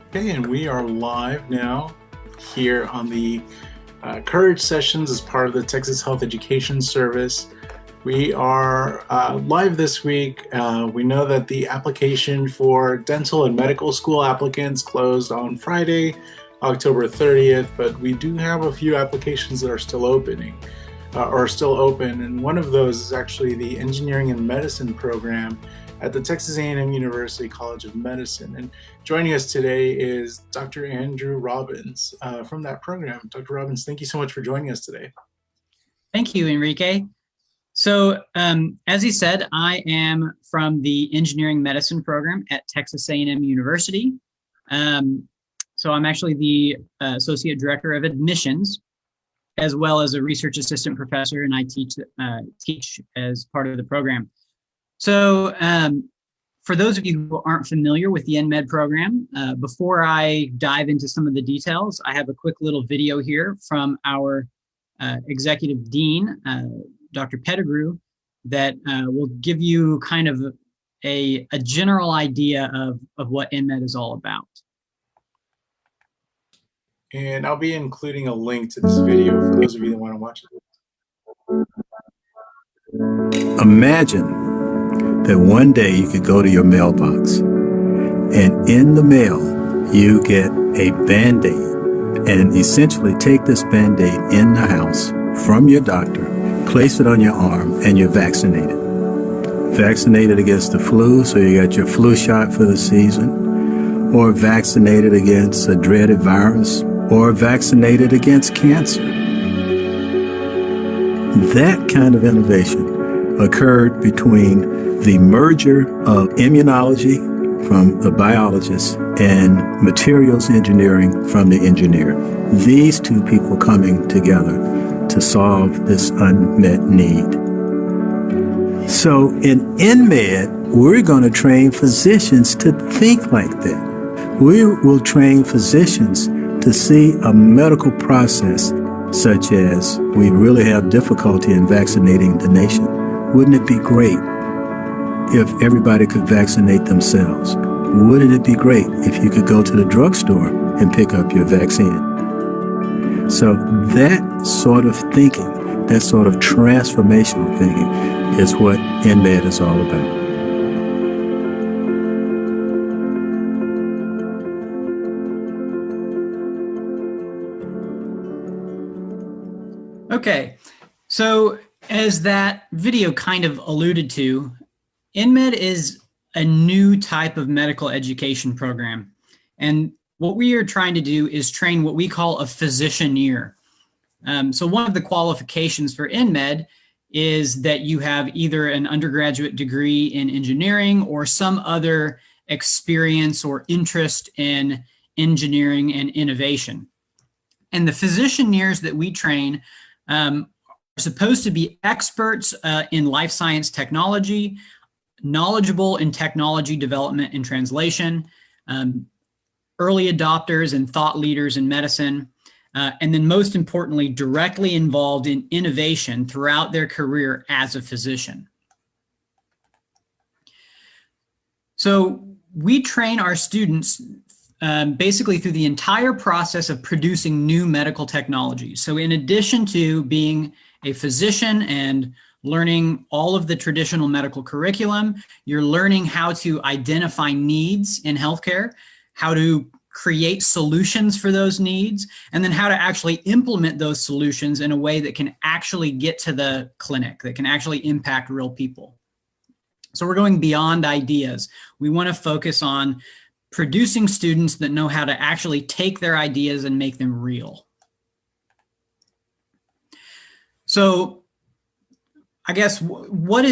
Okay, and we are live now here on the Courage Sessions as part of the Texas Health Education Service. We are live this week. We know that the application for dental and medical school applicants closed on Friday, October 30th, but we do have a few applications that are still open, and one of those is actually the Engineering and Medicine program at the Texas A&M University College of Medicine. And joining us today is Dr. Andrew Robbins from that program. Dr. Robbins, thank you so much for joining us today. Thank you, Enrique. So as he said, I am from the Engineering Medicine program at Texas A&M University. So I'm actually the Associate Director of Admissions, as well as a Research Assistant Professor, and I teach as part of the program. So for those of you who aren't familiar with the EnMed program, before I dive into some of the details, I have a quick little video here from our Executive Dean, Dr. Pettigrew, that will give you kind of a general idea of what EnMed is all about. And I'll be including a link to this video for those of you that want to watch it. Imagine that one day you could go to your mailbox and in the mail you get a Band-Aid and essentially take this Band-Aid in the house from your doctor, place it on your arm, and you're vaccinated. Vaccinated against the flu, so you got your flu shot for the season, or vaccinated against a dreaded virus, or vaccinated against cancer. That kind of innovation occurred between the merger of immunology from the biologist and materials engineering from the engineer. These two people coming together to solve this unmet need. So in EnMed, we're going to train physicians to think like that. We will train physicians to see a medical process such as we really have difficulty in vaccinating the nation. Wouldn't it be great if everybody could vaccinate themselves? Wouldn't it be great if you could go to the drugstore and pick up your vaccine? So that sort of thinking, that sort of transformational thinking is what EnMed is all about. Okay, so as that video kind of alluded to, EnMed is a new type of medical education program. And what we are trying to do is train what we call a physicianeer. So one of the qualifications for EnMed is that you have either an undergraduate degree in engineering or some other experience or interest in engineering and innovation. And the physicianeers that we train are supposed to be experts in life science technology, knowledgeable in technology development and translation, early adopters and thought leaders in medicine, and then most importantly, directly involved in innovation throughout their career as a physician. So we train our students basically through the entire process of producing new medical technologies. So in addition to being a physician and learning all of the traditional medical curriculum, you're learning how to identify needs in healthcare, how to create solutions for those needs, and then how to actually implement those solutions in a way that can actually get to the clinic, that can actually impact real people. So we're going beyond ideas. We want to focus on producing students that know how to actually take their ideas and make them real. So I guess what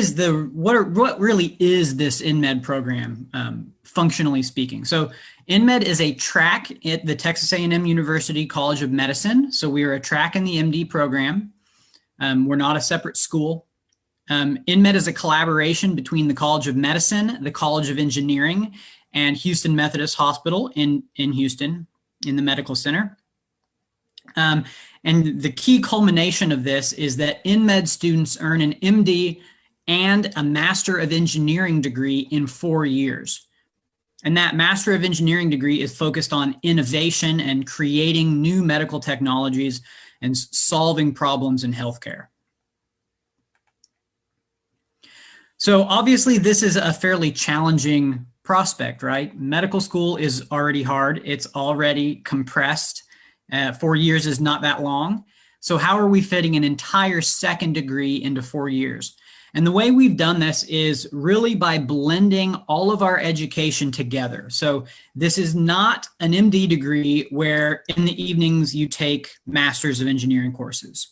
really is this EnMed program, functionally speaking? So EnMed is a track at the Texas A&M University College of Medicine. So we are a track in the MD program. We're not a separate school. EnMed is a collaboration between the College of Medicine, the College of Engineering, and Houston Methodist Hospital in Houston, in the medical center. And the key culmination of this is that EnMed students earn an MD and a Master of Engineering degree in 4 years. And that Master of Engineering degree is focused on innovation and creating new medical technologies and solving problems in healthcare. So obviously this is a fairly challenging prospect, right? Medical school is already hard. It's already compressed. 4 years is not that long. So how are we fitting an entire second degree into 4 years? And the way we've done this is really by blending all of our education together. So this is not an MD degree where in the evenings you take Masters of Engineering courses.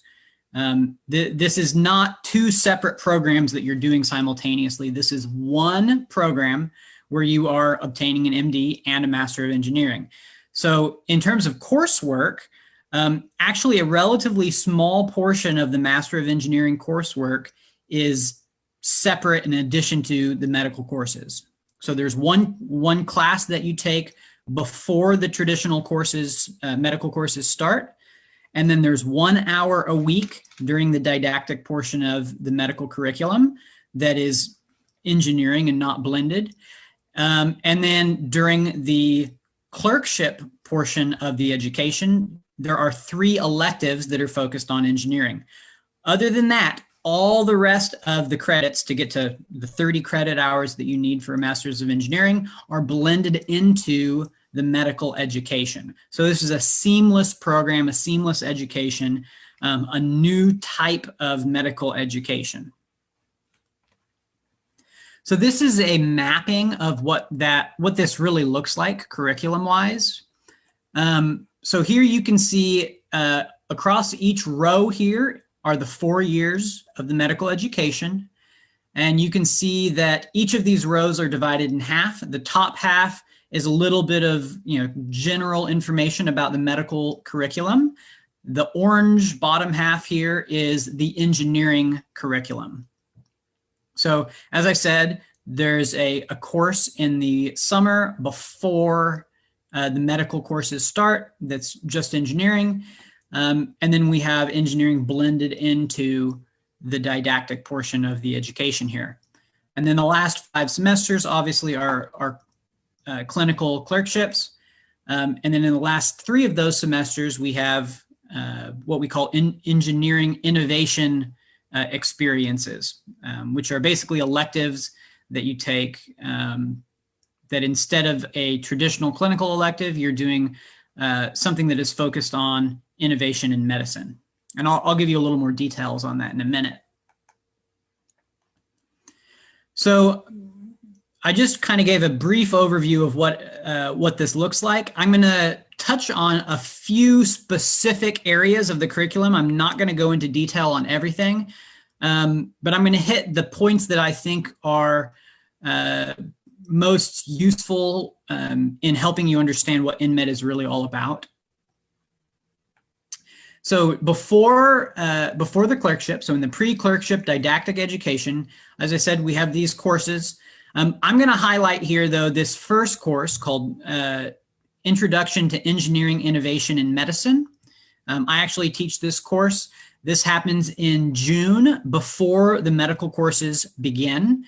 This is not two separate programs that you're doing simultaneously. This is one program where you are obtaining an MD and a Master of Engineering. So in terms of coursework, actually a relatively small portion of the Master of Engineering coursework is separate in addition to the medical courses. So there's one class that you take before the traditional courses, medical courses start. And then there's 1 hour a week during the didactic portion of the medical curriculum that is engineering and not blended. And then during the clerkship portion of the education, there are 3 electives that are focused on engineering. Other than that, all the rest of the credits to get to the 30 credit hours that you need for a Master's of Engineering are blended into the medical education. So this is a seamless program, a seamless education, a new type of medical education. So this is a mapping of what this really looks like curriculum-wise. So here you can see across each row here are the 4 years of the medical education. And you can see that each of these rows are divided in half. The top half is a little bit of general information about the medical curriculum. The orange bottom half here is the engineering curriculum. So as I said, there's a course in the summer before the medical courses start that's just engineering. And then we have engineering blended into the didactic portion of the education here. And then the last 5 semesters obviously are clinical clerkships. And then in the last 3 of those semesters, we have what we call engineering innovation experiences, which are basically electives that you take that instead of a traditional clinical elective, you're doing something that is focused on innovation in medicine. And I'll give you a little more details on that in a minute. So I just kind of gave a brief overview of what this looks like. I'm going to touch on a few specific areas of the curriculum. I'm not going to go into detail on everything, but I'm going to hit the points that I think are most useful in helping you understand what EnMed is really all about. So before the clerkship, so in the pre-clerkship didactic education, as I said, we have these courses. I'm going to highlight here, though, this first course called Introduction to Engineering Innovation in Medicine. I actually teach this course. This happens in June before the medical courses begin.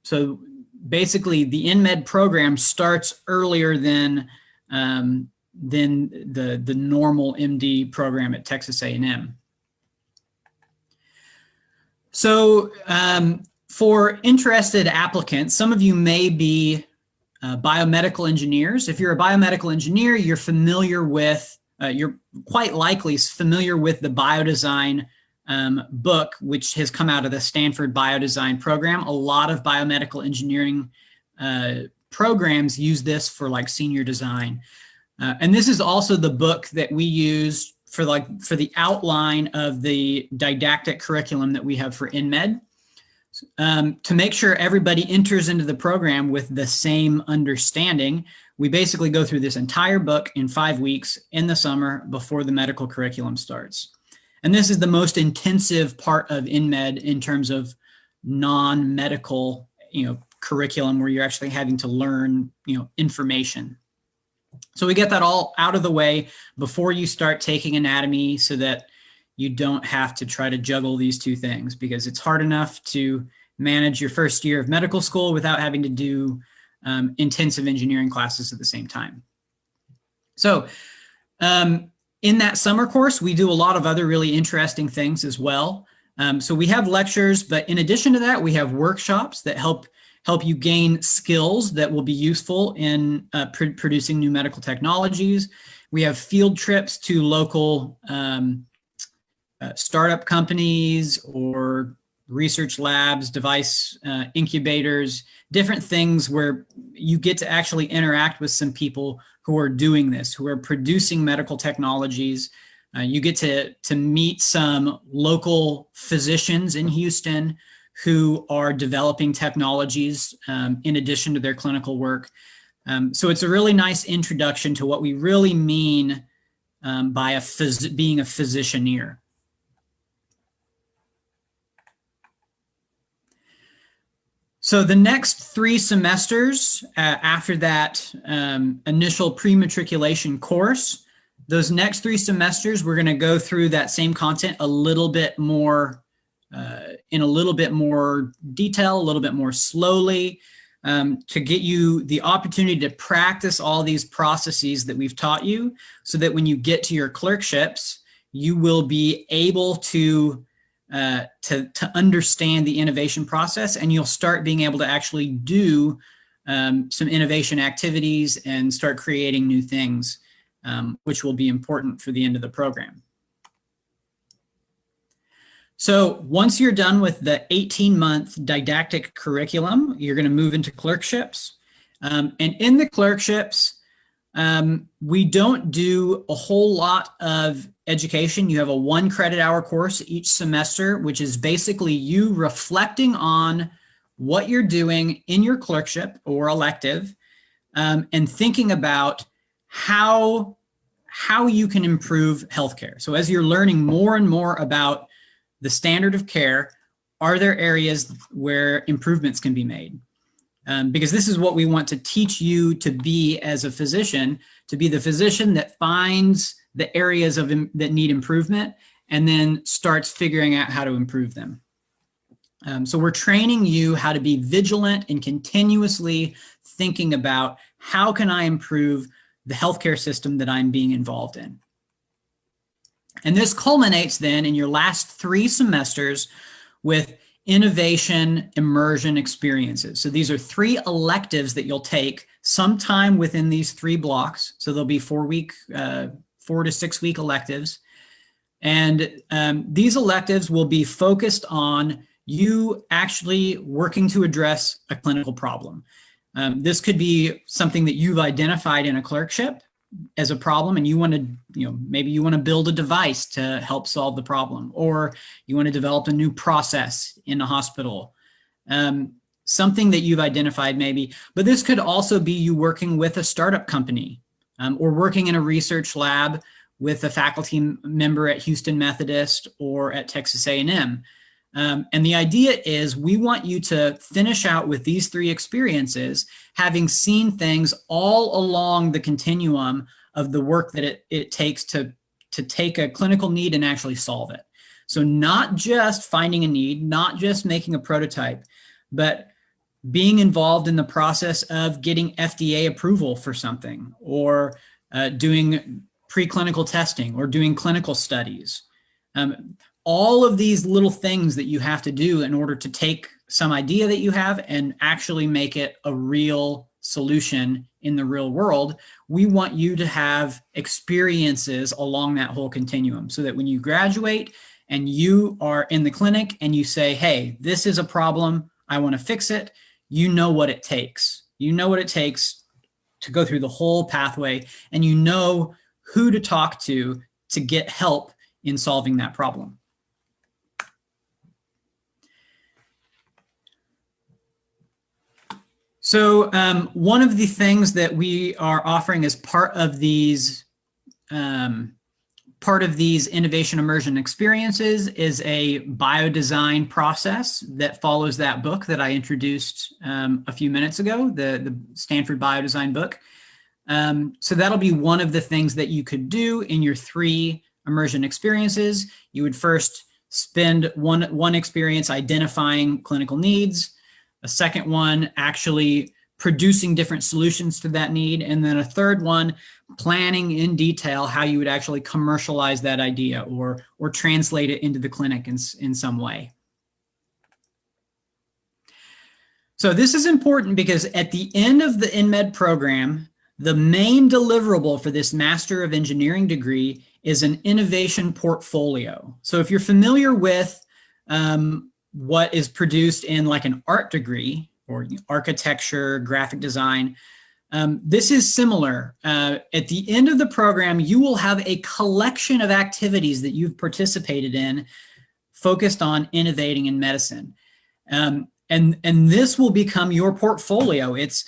So basically, the EnMed program starts earlier than the normal MD program at Texas A&M. So for interested applicants, some of you may be biomedical engineers. If you're a biomedical engineer, you're familiar with, you're quite likely familiar with the BioDesign book, which has come out of the Stanford BioDesign program. A lot of biomedical engineering programs use this for like senior design. And this is also the book that we use for the outline of the didactic curriculum that we have for EnMed. To make sure everybody enters into the program with the same understanding, we basically go through this entire book in 5 weeks in the summer before the medical curriculum starts. And this is the most intensive part of EnMed in terms of non-medical, curriculum where you're actually having to learn, information. So we get that all out of the way before you start taking anatomy so that you don't have to try to juggle these two things, because it's hard enough to manage your first year of medical school without having to do intensive engineering classes at the same time. So in that summer course, we do a lot of other really interesting things as well. So we have lectures, but in addition to that, we have workshops that help you gain skills that will be useful in producing new medical technologies. We have field trips to local startup companies or research labs, device incubators, different things where you get to actually interact with some people who are doing this, who are producing medical technologies. You get to meet some local physicians in Houston who are developing technologies in addition to their clinical work. So it's a really nice introduction to what we really mean by being a physicianeer. So the next 3 semesters after that initial pre-matriculation course, those next 3 semesters, we're going to go through that same content a little bit more, in a little bit more detail, a little bit more slowly, to get you the opportunity to practice all these processes that we've taught you, so that when you get to your clerkships, you will be able to understand the innovation process, and you'll start being able to actually do some innovation activities and start creating new things, which will be important for the end of the program. So once you're done with the 18-month didactic curriculum, you're going to move into clerkships. And in the clerkships, we don't do a whole lot of education. You have a 1 credit hour course each semester, which is basically you reflecting on what you're doing in your clerkship or elective, and thinking about how you can improve healthcare. So as you're learning more and more about the standard of care, are there areas where improvements can be made? Because this is what we want to teach you to be as a physician, to be the physician that finds the areas that need improvement and then starts figuring out how to improve them. So we're training you how to be vigilant and continuously thinking about how can I improve the healthcare system that I'm being involved in. And this culminates then in your last 3 semesters with innovation immersion experiences. So these are 3 electives that you'll take sometime within these 3 blocks. So there'll be 4 to 6 week electives. And these electives will be focused on you actually working to address a clinical problem. This could be something that you've identified in a clerkship as a problem, and you want to, maybe you want to build a device to help solve the problem, or you want to develop a new process in a hospital, something that you've identified maybe. But this could also be you working with a startup company, or working in a research lab with a faculty member at Houston Methodist or at Texas A&M. And the idea is we want you to finish out with these 3 experiences, having seen things all along the continuum of the work that it takes to take a clinical need and actually solve it. So not just finding a need, not just making a prototype, but being involved in the process of getting FDA approval for something, or doing preclinical testing, or doing clinical studies. All of these little things that you have to do in order to take some idea that you have and actually make it a real solution in the real world. We want you to have experiences along that whole continuum, so that when you graduate and you are in the clinic and you say, hey, this is a problem, I want to fix it, you know what it takes. You know what it takes to go through the whole pathway, and you know who to talk to get help in solving that problem. So one of the things that we are offering as part of these innovation immersion experiences is a BioDesign process that follows that book that I introduced a few minutes ago, the Stanford BioDesign Book. So that'll be one of the things that you could do in your 3 immersion experiences. You would first spend one experience identifying clinical needs, a second one actually producing different solutions to that need. And then a third one, planning in detail how you would actually commercialize that idea or translate it into the clinic in some way. So this is important because at the end of the EnMed program, the main deliverable for this Master of Engineering degree is an innovation portfolio. So if you're familiar with what is produced in like an art degree or architecture, graphic design, this is similar. At the end of the program, you will have a collection of activities that you've participated in focused on innovating in medicine. And this will become your portfolio. It's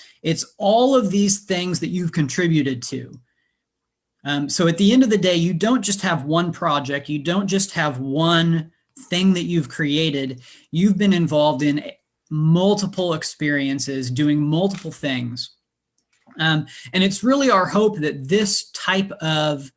all of these things that you've contributed to. So at the end of the day, you don't just have one project. You don't just have one thing that you've created. You've been involved in multiple experiences, doing multiple things. And it's really our hope that this type of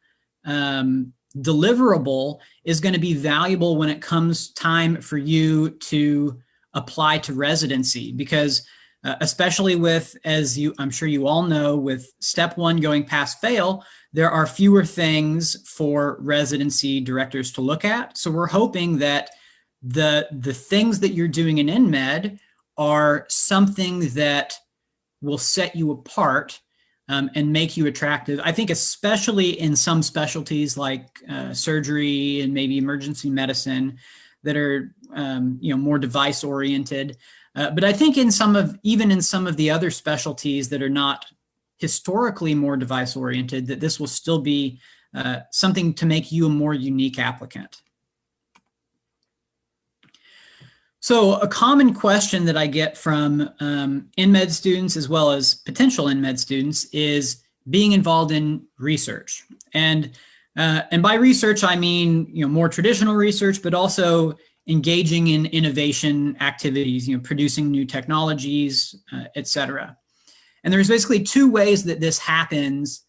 deliverable is going to be valuable when it comes time for you to apply to residency, because especially with, I'm sure you all know, with step one going pass fail, there are fewer things for residency directors to look at. So we're hoping that the things that you're doing in EnMed are something that will set you apart and make you attractive. I think especially in some specialties like surgery and maybe emergency medicine that are more device oriented. But I think even in some of the other specialties that are not historically more device oriented, that this will still be something to make you a more unique applicant. So a common question that I get from EnMed students as well as potential EnMed students is being involved in research. And by research, I mean, more traditional research, but also engaging in innovation activities, producing new technologies, et cetera. And there's basically two ways that this happens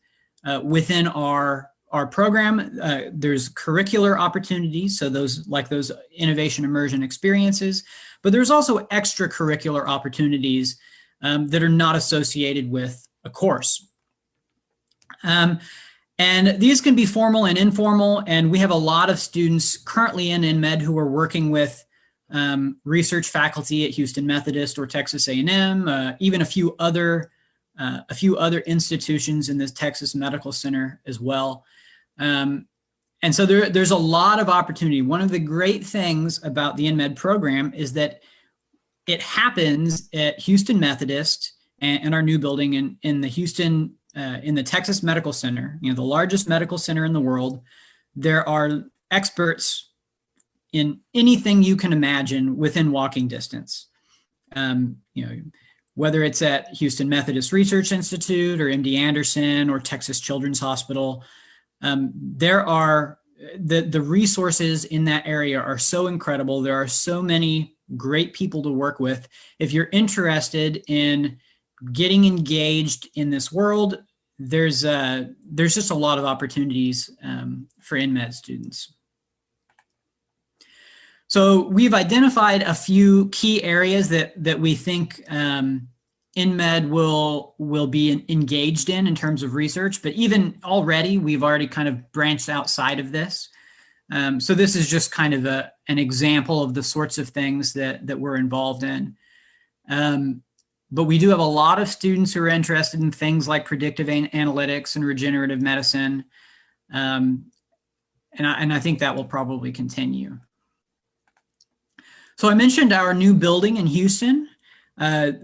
within our program. There's curricular opportunities, so those innovation immersion experiences, but there's also extracurricular opportunities that are not associated with a course. And these can be formal and informal, and we have a lot of students currently in EnMed who are working with research faculty at Houston Methodist or Texas A&M, even a few other institutions in the Texas Medical Center as well. And so there's a lot of opportunity. One of the great things about the EnMed program is that it happens at Houston Methodist and our new building in the Houston, in the Texas Medical Center, the largest medical center in the world. There are experts in anything you can imagine within walking distance. Whether it's at Houston Methodist Research Institute or MD Anderson or Texas Children's Hospital, there are the resources in that area are so incredible. There are so many great people to work with. If you're interested in getting engaged in this world, there's just a lot of opportunities for EnMed students. So we've identified a few key areas that we think EnMed will be engaged in terms of research, but even already, we've already kind of branched outside of this. So this is just kind of an example of the sorts of things that we're involved in. But we do have a lot of students who are interested in things like predictive analytics and regenerative medicine. And I think that will probably continue. So I mentioned our new building in Houston.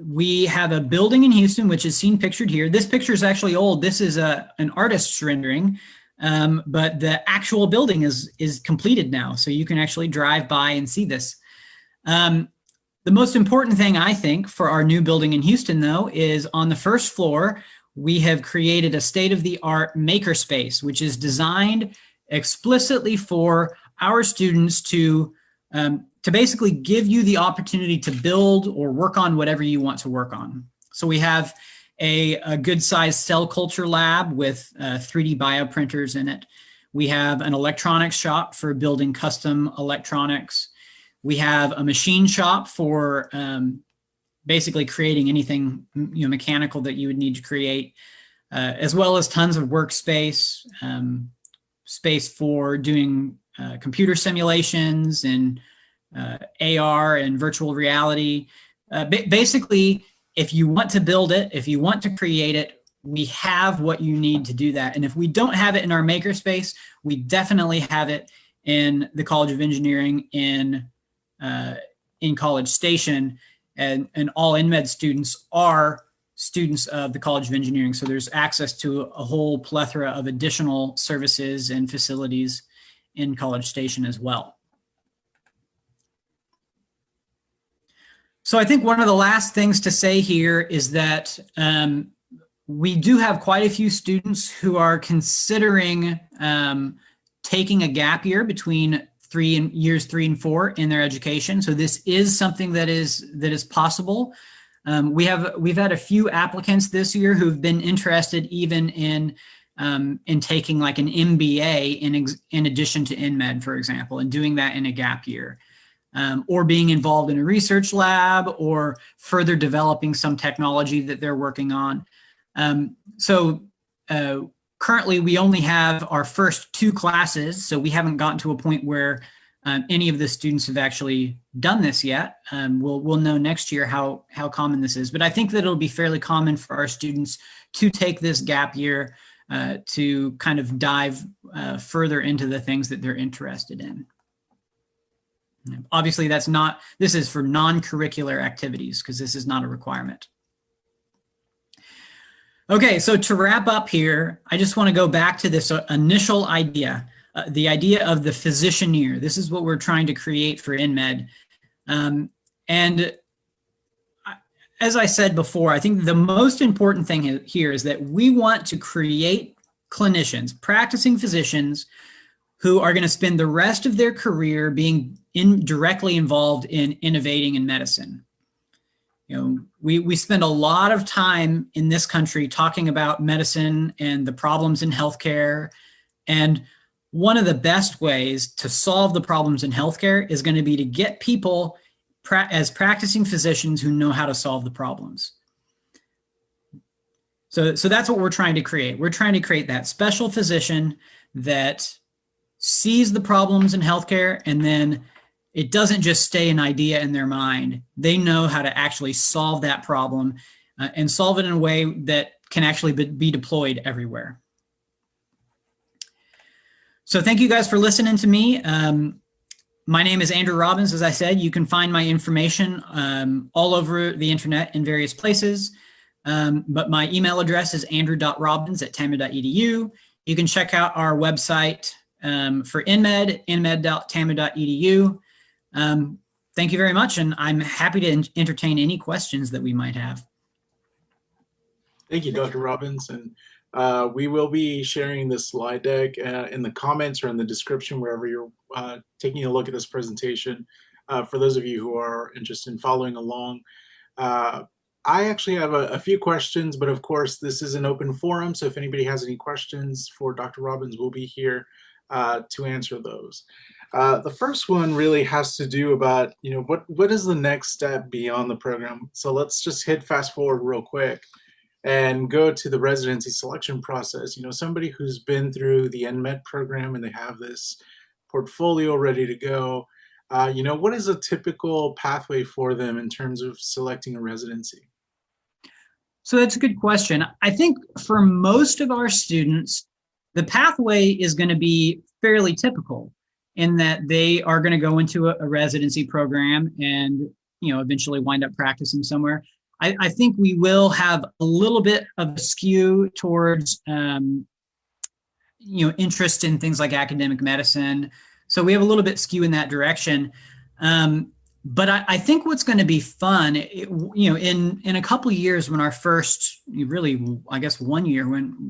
We have a building in Houston, which is seen pictured here. This picture is actually old. This is an artist's rendering, but the actual building is completed now. So you can actually drive by and see this. The most important thing, I think, for our new building in Houston, though, is on the first floor, we have created a state-of-the-art makerspace, which is designed explicitly for our students to basically give you the opportunity to build or work on whatever you want to work on. So we have a good-sized cell culture lab with 3D bioprinters in it. We have an electronics shop for building custom electronics. We have a machine shop for basically creating anything mechanical that you would need to create, as well as tons of workspace, space for doing computer simulations and AR and virtual reality. Basically, if you want to build it, if you want to create it, we have what you need to do that. And if we don't have it in our makerspace, we definitely have it in the College of Engineering in College Station, and all EnMed students are students of the College of Engineering. So there's access to a whole plethora of additional services and facilities in College Station as well. So I think one of the last things to say here is that we do have quite a few students who are considering taking a gap year between years 3 and 4 in their education. So this is something that is possible. We've had a few applicants this year who've been interested even in taking like an MBA in addition to EnMed, for example, and doing that in a gap year, or being involved in a research lab or further developing some technology that they're working on. Currently, we only have our first 2 classes, so we haven't gotten to a point where any of the students have actually done this yet. We'll know next year how common this is, but I think that it'll be fairly common for our students to take this gap year to kind of dive further into the things that they're interested in. Obviously, this is for non-curricular activities because this is not a requirement. Okay, so to wrap up here, I just want to go back to this initial idea, the idea of the physicianeer. This is what we're trying to create for EnMed. And as I said before, I think the most important thing here is that we want to create clinicians, practicing physicians, who are going to spend the rest of their career being directly involved in innovating in medicine. We spend a lot of time in this country talking about medicine and the problems in healthcare. And one of the best ways to solve the problems in healthcare is going to be to get people as practicing physicians who know how to solve the problems. So that's what we're trying to create. We're trying to create that special physician that sees the problems in healthcare, and then it doesn't just stay an idea in their mind. They know how to actually solve that problem and solve it in a way that can actually be deployed everywhere. So thank you guys for listening to me. My name is Andrew Robbins. As I said, you can find my information all over the internet in various places. But my email address is andrew.robbins@tamu.edu. You can check out our website for EnMed, enmed.tamu.edu. Thank you very much, and I'm happy to entertain any questions that we might have. Thank you, Dr. Robbins. And we will be sharing this slide deck in the comments or in the description, wherever you're taking a look at this presentation. For those of you who are interested in following along, I actually have a few questions, but of course, this is an open forum. So if anybody has any questions for Dr. Robbins, we'll be here to answer those. The first one really has to do about, what is the next step beyond the program? So let's just hit fast forward real quick and go to the residency selection process. Somebody who's been through the EnMed program and they have this portfolio ready to go, what is a typical pathway for them in terms of selecting a residency? So that's a good question. I think for most of our students, the pathway is going to be fairly typical in that they are going to go into a residency program and, eventually wind up practicing somewhere. I think we will have a little bit of a skew towards, interest in things like academic medicine. So we have a little bit skew in that direction. But I think what's going to be fun, in a couple of years when our first, really, I guess 1 year,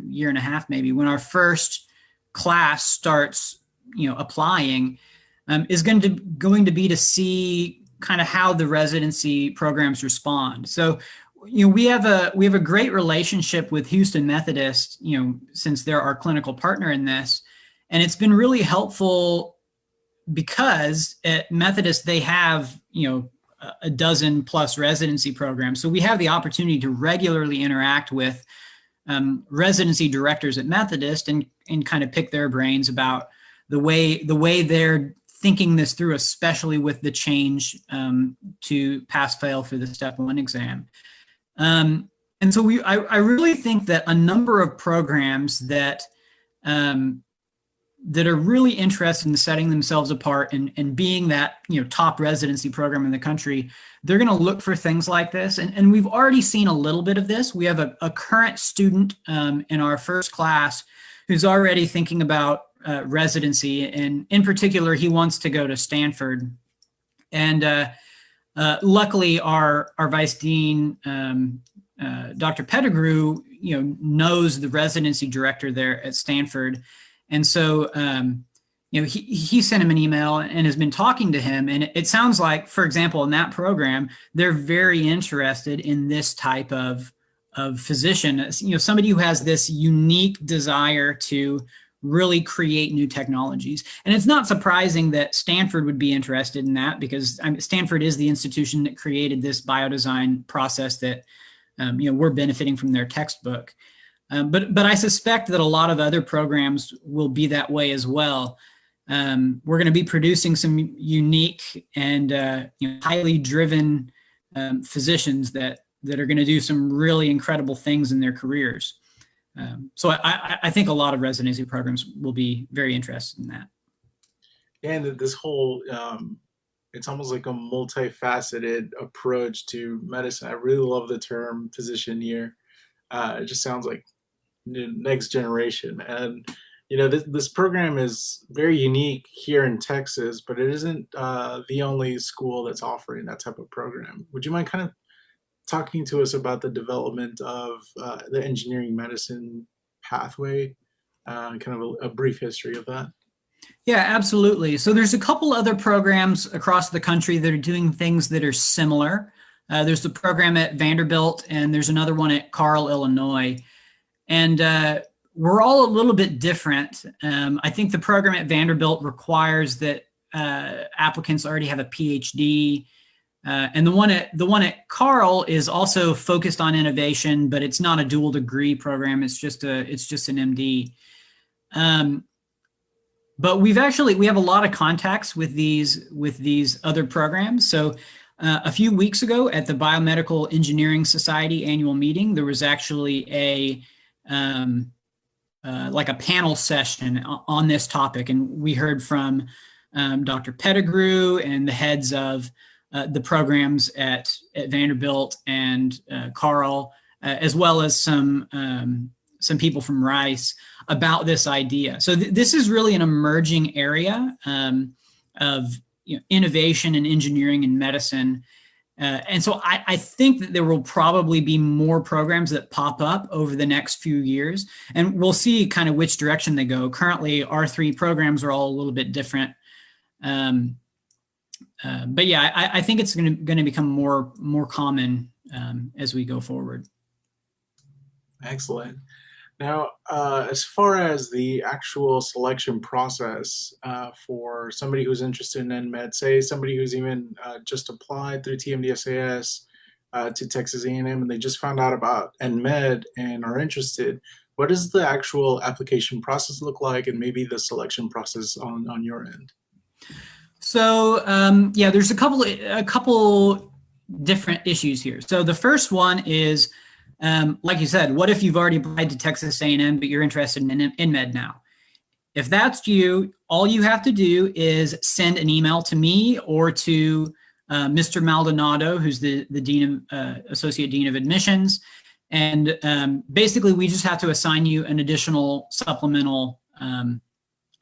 year and a half maybe, when our first class starts, applying, is going to be to see kind of how the residency programs respond. So, we have a great relationship with Houston Methodist, since they're our clinical partner in this, and it's been really helpful because at Methodist they have a dozen plus residency programs. So we have the opportunity to regularly interact with residency directors at Methodist and kind of pick their brains about the way they're thinking this through, especially with the change to pass-fail for the Step 1 exam. And so I really think that a number of programs that are really interested in setting themselves apart and being that top residency program in the country, they're going to look for things like this. And we've already seen a little bit of this. We have a current student in our first class who's already thinking about residency, and in particular, he wants to go to Stanford. And luckily, our vice dean, Dr. Pettigrew, knows the residency director there at Stanford. And so, he sent him an email and has been talking to him. And it sounds like, for example, in that program, they're very interested in this type of physician, somebody who has this unique desire to really create new technologies. And it's not surprising that Stanford would be interested in that, because Stanford is the institution that created this BioDesign process that we're benefiting from their textbook. But I suspect that a lot of other programs will be that way as well. We're going to be producing some unique and highly driven physicians that are going to do some really incredible things in their careers. So I think a lot of residency programs will be very interested in that. And this whole, it's almost like a multifaceted approach to medicine. I really love the term physicianeer. It just sounds like next generation. And, this program is very unique here in Texas, but it isn't the only school that's offering that type of program. Would you mind kind of talking to us about the development of the engineering medicine pathway, kind of a brief history of that? Yeah, absolutely. So there's a couple other programs across the country that are doing things that are similar. There's the program at Vanderbilt, and there's another one at Carle, Illinois. And we're all a little bit different. I think the program at Vanderbilt requires that applicants already have a PhD. And the one at Carle is also focused on innovation, but it's not a dual degree program. It's just an MD. But we have a lot of contacts with these other programs. So a few weeks ago at the Biomedical Engineering Society annual meeting, there was actually like a panel session on this topic, and we heard from Dr. Pettigrew and the heads of the programs at Vanderbilt and Carle, as well as some people from Rice about this idea. So this is really an emerging area of innovation and engineering in medicine. And so I think that there will probably be more programs that pop up over the next few years, and we'll see kind of which direction they go. Currently, our 3 programs are all a little bit different. But yeah, I think it's going to become more common as we go forward. Excellent. Now, as far as the actual selection process for somebody who's interested in EnMed, say somebody who's even just applied through TMDSAS to Texas A&M and they just found out about EnMed and are interested, what does the actual application process look like, and maybe the selection process on your end? So yeah, there's a couple different issues here. So the first one is, like you said, what if you've already applied to Texas A&M, but you're interested in EnMed now? If that's you, all you have to do is send an email to me or to Mr. Maldonado, who's the dean of, associate dean of admissions. And basically, we just have to assign you an additional supplemental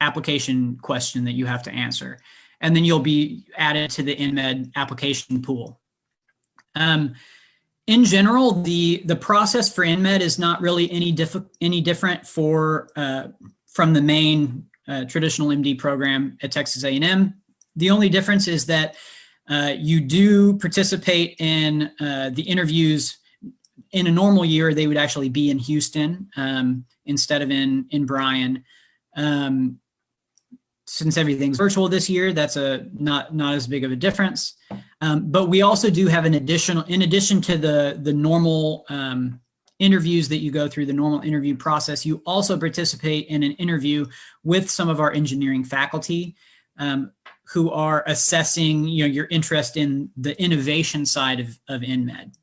application question that you have to answer. And then you'll be added to the EnMed application pool. In general, the process for EnMed is not really any different from the main traditional MD program at Texas A&M. The only difference is that you do participate in the interviews. In a normal year, they would actually be in Houston instead of in Bryan. since everything's virtual this year, that's not as big of a difference. But we also do have in addition to the normal interviews that you go through, the normal interview process, you also participate in an interview with some of our engineering faculty who are assessing, your interest in the innovation side of EnMed.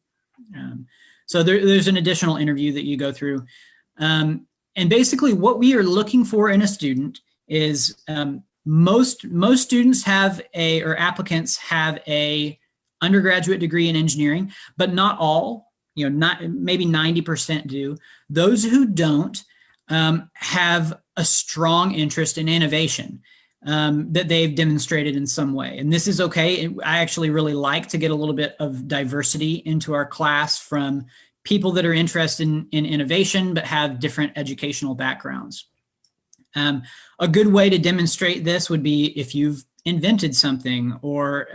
So there's an additional interview that you go through. And basically what we are looking for in a student is most students or applicants have a undergraduate degree in engineering, but not all, maybe 90% do. Those who don't have a strong interest in innovation that they've demonstrated in some way. And this is okay. I actually really like to get a little bit of diversity into our class from people that are interested in innovation, but have different educational backgrounds. A good way to demonstrate this would be if you've invented something or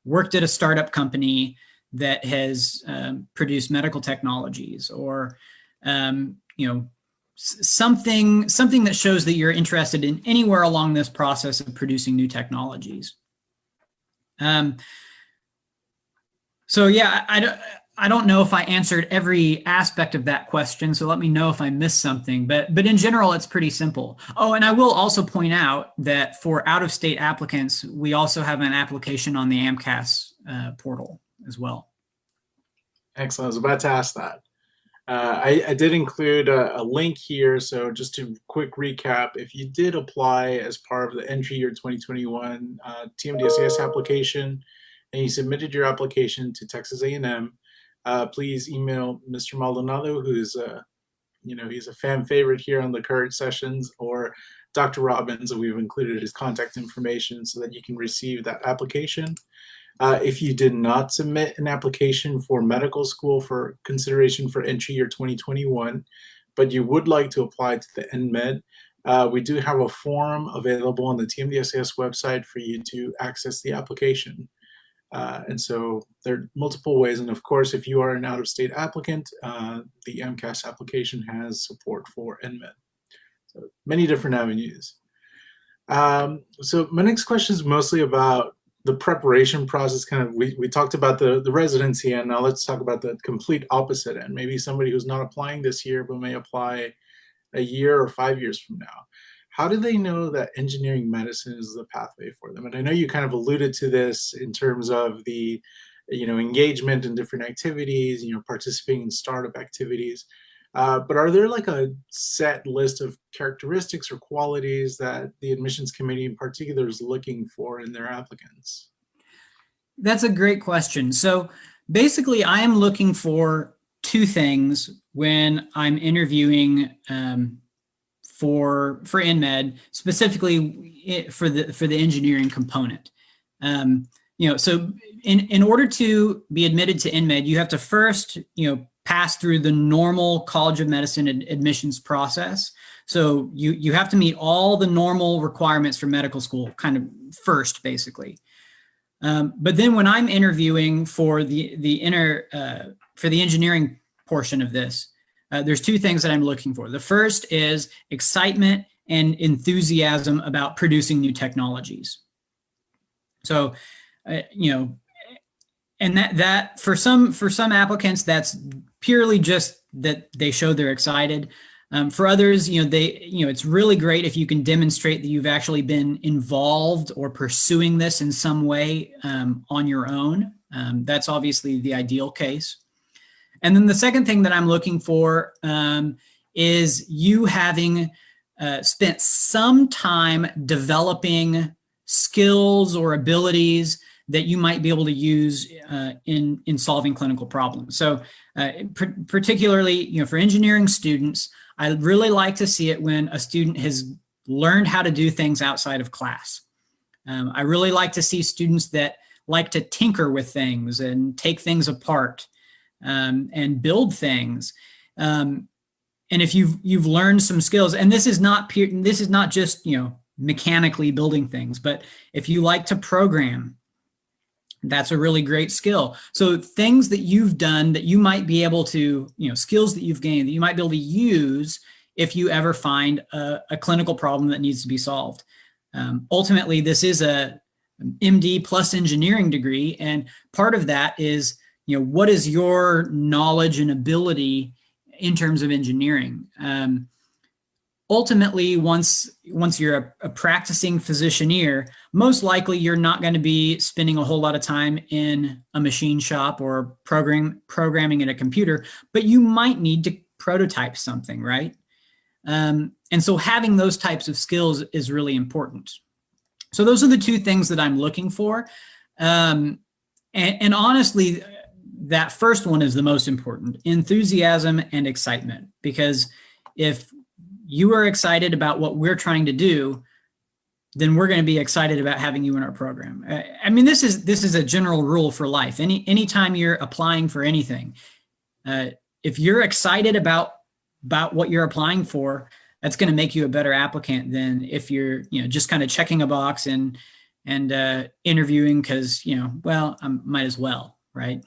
worked at a startup company that has produced medical technologies, or something that shows that you're interested in anywhere along this process of producing new technologies. So yeah, I don't know if I answered every aspect of that question, so let me know if I missed something, but in general, it's pretty simple. Oh, and I will also point out that for out-of-state applicants, we also have an application on the AMCAS portal as well. Excellent. I was about to ask that. I did include a link here, so just to quick recap, if you did apply as part of the entry year 2021 TMDSAS application, and you submitted your application to Texas A&M, please email Mr. Maldonado, who's he's a fan favorite here on the current sessions, or Dr. Robbins, and we've included his contact information so that you can receive that application. If you did not submit an application for medical school for consideration for entry year 2021, but you would like to apply to the EnMed, we do have a form available on the TMDSAS website for you to access the application. And so there are multiple ways. And of course, if you are an out-of-state applicant, the AMCAS application has support for EnMed. So many different avenues. So my next question is mostly about the preparation process. Kind of, we talked about the residency, and now let's talk about the complete opposite end. Maybe somebody who's not applying this year, but may apply a year or 5 years from now. How do they know that engineering medicine is the pathway for them? And I know you kind of alluded to this in terms of the, engagement in different activities, participating in startup activities. But are there like a set list of characteristics or qualities that the admissions committee in particular is looking for in their applicants? That's a great question. So basically, I am looking for two things when I'm interviewing for EnMed, specifically for the engineering component. So in order to be admitted to EnMed, you have to first, pass through the normal College of Medicine admissions process. So you have to meet all the normal requirements for medical school kind of first, basically. But then when I'm interviewing for the engineering portion of this, there's two things that I'm looking for. The first is excitement and enthusiasm about producing new technologies. So, and that for some applicants, that's purely just that they show they're excited. For others, it's really great if you can demonstrate that you've actually been involved or pursuing this in some way on your own. That's obviously the ideal case. And then the second thing that I'm looking for is you having spent some time developing skills or abilities that you might be able to use in solving clinical problems. So particularly, for engineering students, I really like to see it when a student has learned how to do things outside of class. I really like to see students that like to tinker with things and take things apart and build things. And if you've learned some skills, and this is not just mechanically building things, but if you like to program, that's a really great skill. So things that you've done that you might be able to, skills that you've gained that you might be able to use if you ever find a clinical problem that needs to be solved. Ultimately, this is a MD plus engineering degree, and part of that is, what is your knowledge and ability in terms of engineering? Ultimately, once you're a practicing physicianeer, most likely you're not going to be spending a whole lot of time in a machine shop or programming in a computer, but you might need to prototype something, right? And so having those types of skills is really important. So those are the two things that I'm looking for. And honestly, that first one is the most important: enthusiasm and excitement. Because if you are excited about what we're trying to do, then we're going to be excited about having you in our program. I mean, this is a general rule for life. Anytime you're applying for anything, if you're excited about what you're applying for, that's going to make you a better applicant than if you're, just kind of checking a box and interviewing because, well, I might as well, right?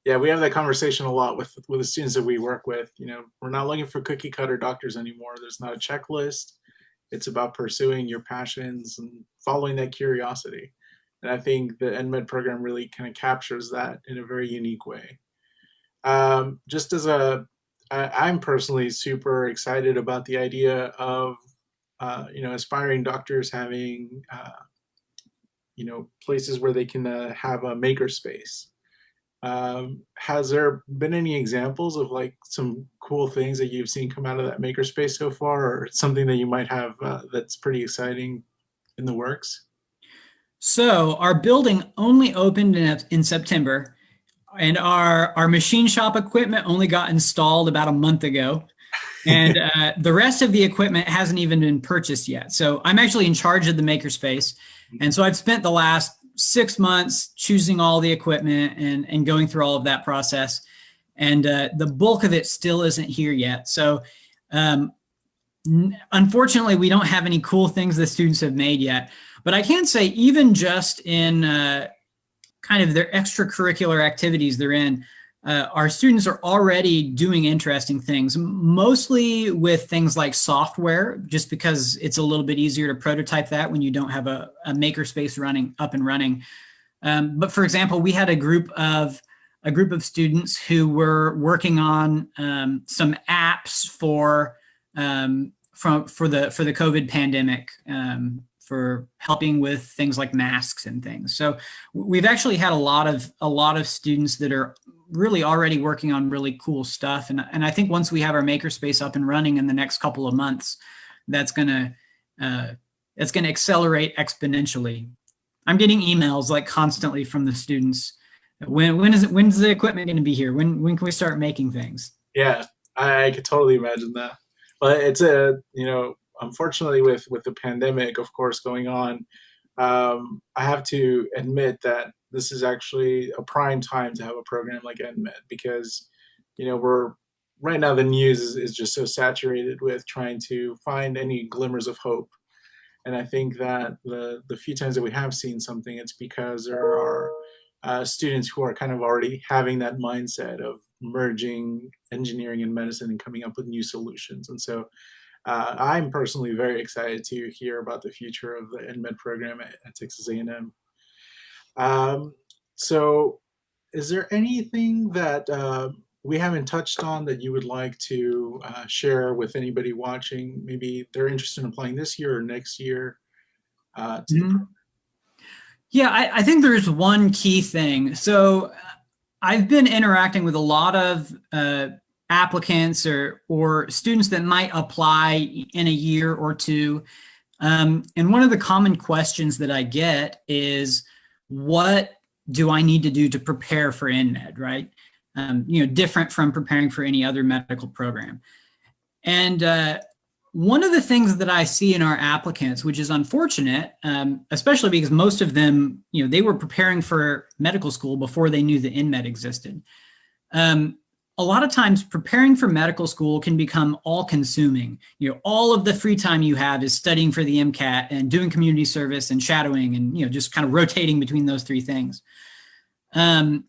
Yeah, we have that conversation a lot with the students that we work with. We're not looking for cookie cutter doctors anymore. There's not a checklist. It's about pursuing your passions and following that curiosity. And I think the EnMed program really kind of captures that in a very unique way. Just as I'm personally super excited about the idea of, aspiring doctors having, places where they can have a makerspace. Has there been any examples of like some cool things that you've seen come out of that makerspace so far, or something that you might have that's pretty exciting in the works? So our building only opened in September, and our machine shop equipment only got installed about a month ago. And the rest of the equipment hasn't even been purchased yet. So I'm actually in charge of the makerspace. And so I've spent the last 6 months choosing all the equipment and going through all of that process. And the bulk of it still isn't here yet. So unfortunately, we don't have any cool things the students have made yet. But I can say, even just in kind of their extracurricular activities they're in, our students are already doing interesting things, mostly with things like software, just because it's a little bit easier to prototype that when you don't have a makerspace up and running. But for example, we had a group of students who were working on some apps for the COVID pandemic, for helping with things like masks and things. So we've actually had a lot of students that are really already working on really cool stuff. And I think once we have our makerspace up and running in the next couple of months, that's gonna accelerate exponentially. I'm getting emails like constantly from the students. When's the equipment going to be here? When can we start making things? Yeah, I could totally imagine that. But it's unfortunately with the pandemic, of course, going on, I have to admit that this is actually a prime time to have a program like EnMed, because, we're right now, the news is just so saturated with trying to find any glimmers of hope. And I think that the few times that we have seen something, it's because there are students who are kind of already having that mindset of merging engineering and medicine and coming up with new solutions. And so I'm personally very excited to hear about the future of the EnMed program at Texas A&M. So is there anything that we haven't touched on that you would like to share with anybody watching? Maybe they're interested in applying this year or next year to the program? Yeah, I think there's one key thing. So I've been interacting with a lot of applicants or students that might apply in a year or two. And one of the common questions that I get is, what do I need to do to prepare for EnMed, right? Different from preparing for any other medical program. And one of the things that I see in our applicants, which is unfortunate, especially because most of them, they were preparing for medical school before they knew that EnMed existed. A lot of times preparing for medical school can become all-consuming. All of the free time you have is studying for the MCAT and doing community service and shadowing and, just kind of rotating between those three things. And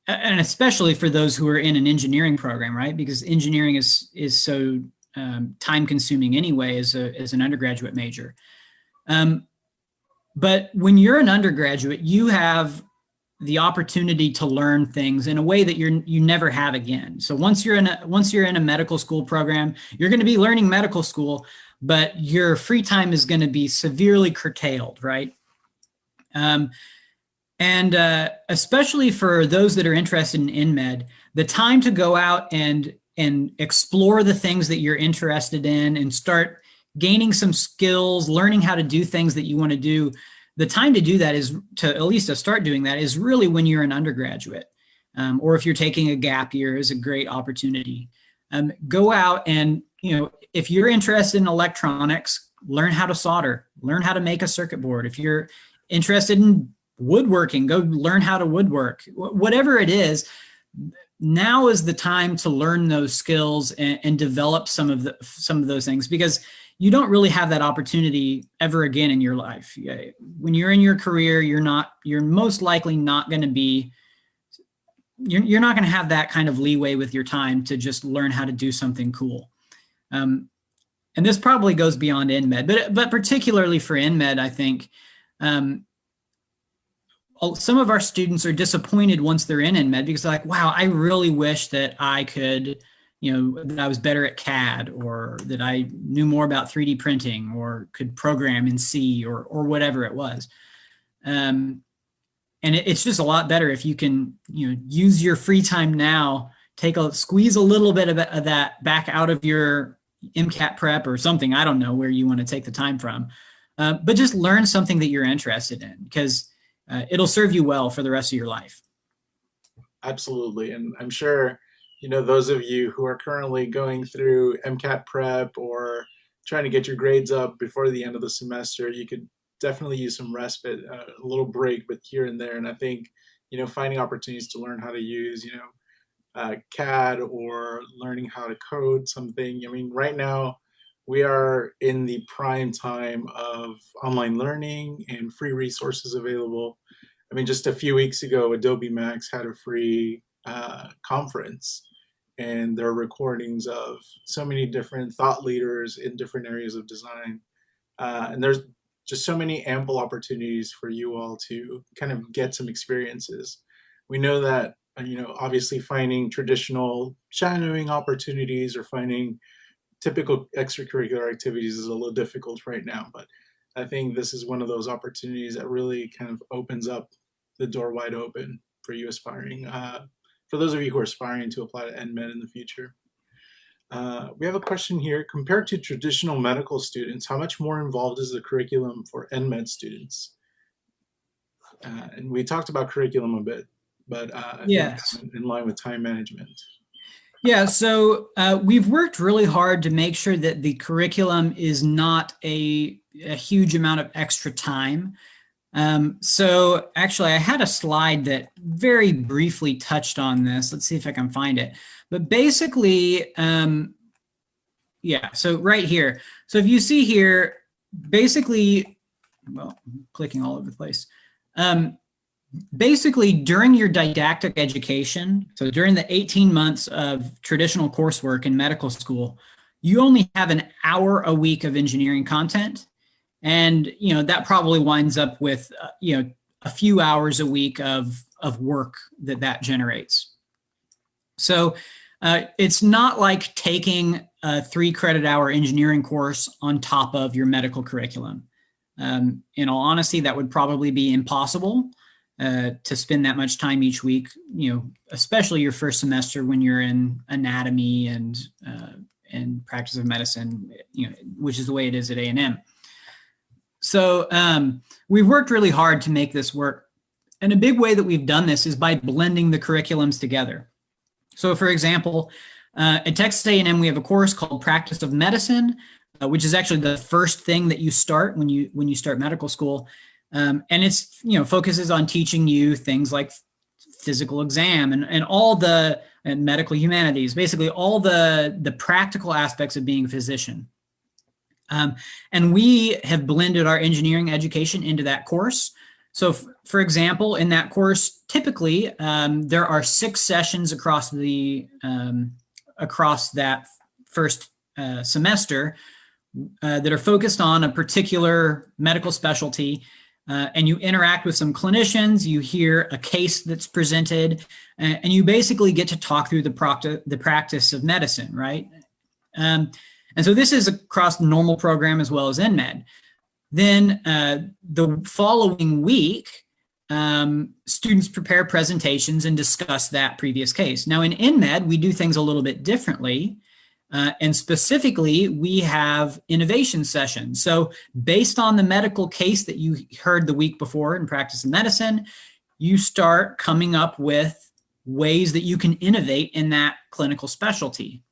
especially for those who are in an engineering program, right? Because engineering is so time consuming anyway as an undergraduate major. But when you're an undergraduate, you have the opportunity to learn things in a way that you never have again. So once you're in a medical school program, you're going to be learning medical school, but your free time is going to be severely curtailed, right? And especially for those that are interested in EnMed, the time to go out and explore the things that you're interested in and start gaining some skills, learning how to do things that you want to do. The time to do that is at least to start doing that is really when you're an undergraduate, or if you're taking a gap year is a great opportunity. Go out and, if you're interested in electronics, learn how to solder, learn how to make a circuit board. If you're interested in woodworking, go learn how to woodwork. Whatever it is, now is the time to learn those skills and develop some of those things, because you don't really have that opportunity ever again in your life. When you're in your career, you're most likely not going to be, you're not going to have that kind of leeway with your time to just learn how to do something cool. And this probably goes beyond EnMed, but particularly for EnMed, I think some of our students are disappointed once they're in EnMed because they're like, wow, I really wish that I could, that I was better at CAD, or that I knew more about 3D printing, or could program in C, or whatever it was. And it's just a lot better if you can, use your free time now, squeeze a little bit of that back out of your MCAT prep or something. I don't know where you want to take the time from, but just learn something that you're interested in, because it'll serve you well for the rest of your life. Absolutely. And I'm sure, those of you who are currently going through MCAT prep or trying to get your grades up before the end of the semester, you could definitely use some respite, a little break, but here and there. And I think, finding opportunities to learn how to use, CAD, or learning how to code something. I mean, right now we are in the prime time of online learning and free resources available. I mean, just a few weeks ago, Adobe Max had a free conference, and there are recordings of so many different thought leaders in different areas of design. And there's just so many ample opportunities for you all to kind of get some experiences. We know that, obviously finding traditional shadowing opportunities or finding typical extracurricular activities is a little difficult right now, but I think this is one of those opportunities that really kind of opens up the door wide open for you for those of you who are aspiring to apply to EnMed in the future. We have a question here. Compared to traditional medical students, how much more involved is the curriculum for EnMed students? And we talked about curriculum a bit, but yes, in line with time management. Yeah, so we've worked really hard to make sure that the curriculum is not a huge amount of extra time. So actually, I had a slide that very briefly touched on this. Let's see if I can find it. But basically, so right here. So if you see here, basically, well, I'm clicking all over the place. Basically, during your didactic education, so during the 18 months of traditional coursework in medical school, you only have an hour a week of engineering content. And, that probably winds up with, a few hours a week of work that generates. So it's not like taking a 3-credit-hour engineering course on top of your medical curriculum. In all honesty, that would probably be impossible to spend that much time each week, especially your first semester when you're in anatomy and practice of medicine, which is the way it is at A&M. So we've worked really hard to make this work. And a big way that we've done this is by blending the curriculums together. So for example, at Texas A&M, we have a course called Practice of Medicine, which is actually the first thing that you start when you start medical school. And it's, focuses on teaching you things like physical exam and all and medical humanities, basically all the practical aspects of being a physician. And we have blended our engineering education into that course. So for example, in that course, typically there are 6 sessions across that first semester that are focused on a particular medical specialty. And you interact with some clinicians, you hear a case that's presented, and you basically get to talk through the practice of medicine, right? And so this is across the normal program as well as EnMed. Then the following week, students prepare presentations and discuss that previous case. Now in EnMed, we do things a little bit differently. And specifically, we have innovation sessions. So based on the medical case that you heard the week before in practice of medicine, you start coming up with ways that you can innovate in that clinical specialty.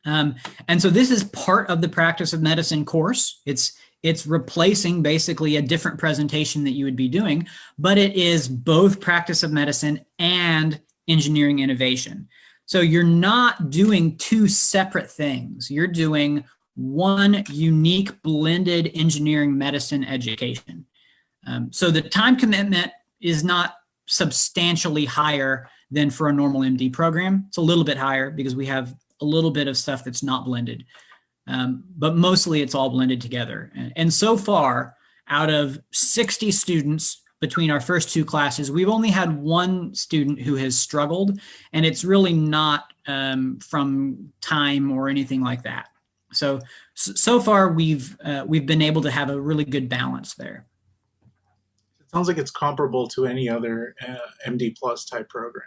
And so this is part of the practice of medicine course. It's replacing basically a different presentation that you would be doing, but it is both practice of medicine and engineering innovation. So you're not doing two separate things. You're doing one unique blended engineering medicine education. So the time commitment is not substantially higher than for a normal MD program. It's a little bit higher because we have a little bit of stuff that's not blended. But mostly it's all blended together. And so far, out of 60 students between our first two classes, we've only had one student who has struggled, and it's really not from time or anything like that. So far we've been able to have a really good balance there. It sounds like it's comparable to any other MD Plus type program.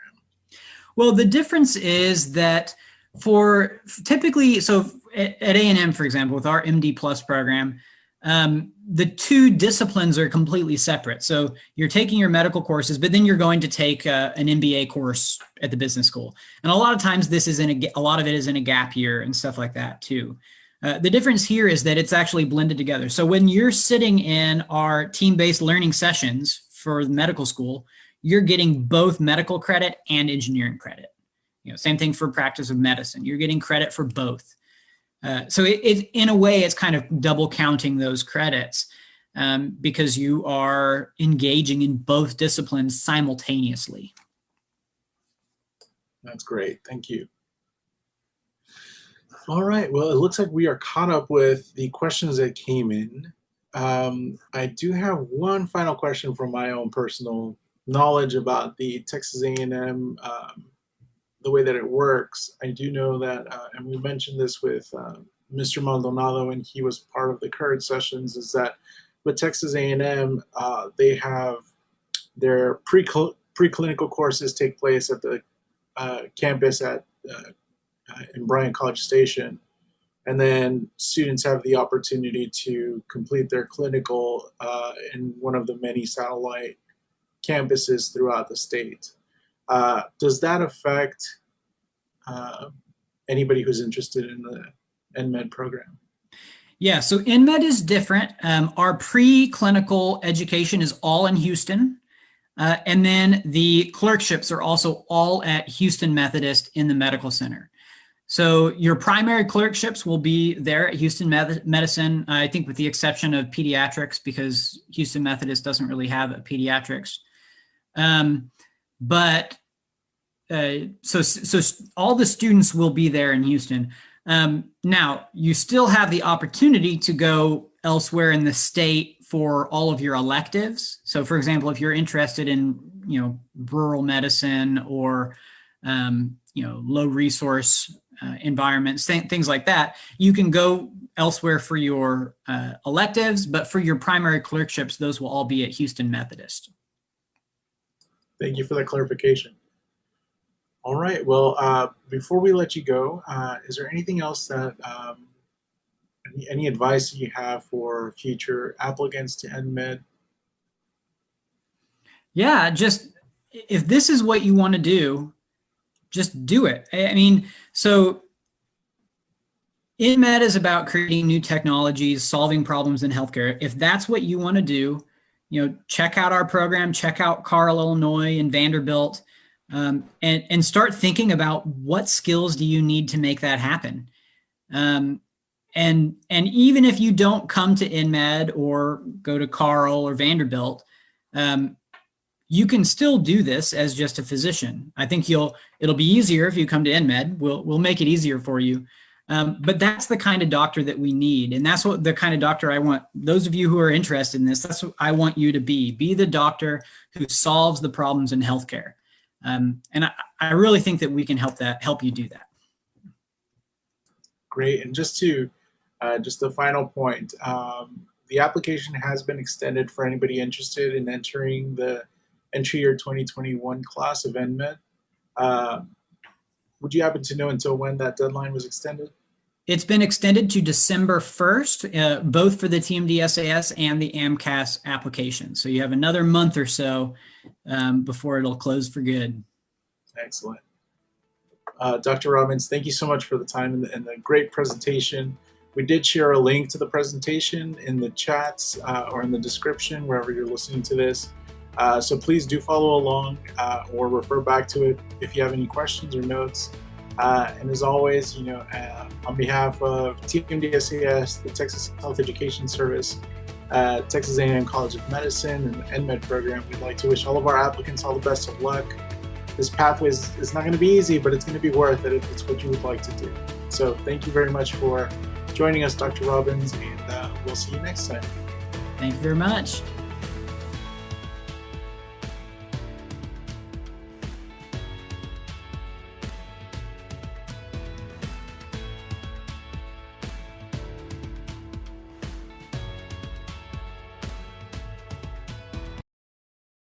Well, the difference is that for typically, so at A&M, for example, with our MD Plus program, the two disciplines are completely separate. So you're taking your medical courses, but then you're going to take an MBA course at the business school. And a lot of times this is a lot of it is in a gap year and stuff like that too. The difference here is that it's actually blended together. So when you're sitting in our team-based learning sessions for the medical school, you're getting both medical credit and engineering credit. Same thing for practice of medicine. You're getting credit for both. So it in a way, it's kind of double counting those credits because you are engaging in both disciplines simultaneously. That's great. Thank you. All right. Well, it looks like we are caught up with the questions that came in. I do have one final question from my own personal knowledge about the Texas A&M, the way that it works. I do know that, and we mentioned this with Mr. Maldonado when he was part of the current sessions, is that with Texas A&M, they have their preclinical courses take place at the campus in Bryan College Station. And then students have the opportunity to complete their clinical in one of the many satellite campuses throughout the state. Does that affect anybody who's interested in the EnMed program? Yeah, so EnMed is different. Our preclinical education is all in Houston. And then the clerkships are also all at Houston Methodist in the medical center. So your primary clerkships will be there at Houston Medicine, I think with the exception of pediatrics, because Houston Methodist doesn't really have a pediatrics. So all the students will be there in Houston. Now, you still have the opportunity to go elsewhere in the state for all of your electives. So, for example, if you're interested in, rural medicine or, low resource environments, things like that, you can go elsewhere for your electives, but for your primary clerkships, those will all be at Houston Methodist. Thank you for that clarification. All right. Well, before we let you go, is there anything else that, any advice that you have for future applicants to EnMed? Yeah, just if this is what you want to do, just do it. I mean, so EnMed is about creating new technologies, solving problems in healthcare. If that's what you want to do, check out our program, check out Carl, Illinois and Vanderbilt, and start thinking about what skills do you need to make that happen. And even if you don't come to EnMed or go to Carl or Vanderbilt, you can still do this as just a physician. I think it'll be easier if you come to EnMed. We'll make it easier for you. But that's the kind of doctor that we need. And that's what the kind of doctor I want. Those of you who are interested in this, that's what I want you to be. Be the doctor who solves the problems in healthcare. And I really think that we can help you do that. Great. And just a final point, the application has been extended for anybody interested in entering the entry year 2021 class of EnMed. Would you happen to know until when that deadline was extended? It's been extended to December 1st, both for the TMDSAS and the AMCAS application. So you have another month or so before it'll close for good. Excellent. Dr. Robbins, thank you so much for the time and the great presentation. We did share a link to the presentation in the chats or in the description, wherever you're listening to this. So please do follow along or refer back to it if you have any questions or notes. And as always, on behalf of TMDSAS, the Texas Health Education Service, Texas A&amp College of Medicine, and the EnMed program, we'd like to wish all of our applicants all the best of luck. This pathway is not going to be easy, but it's going to be worth it if it's what you would like to do. So thank you very much for joining us, Dr. Robbins, and we'll see you next time. Thank you very much.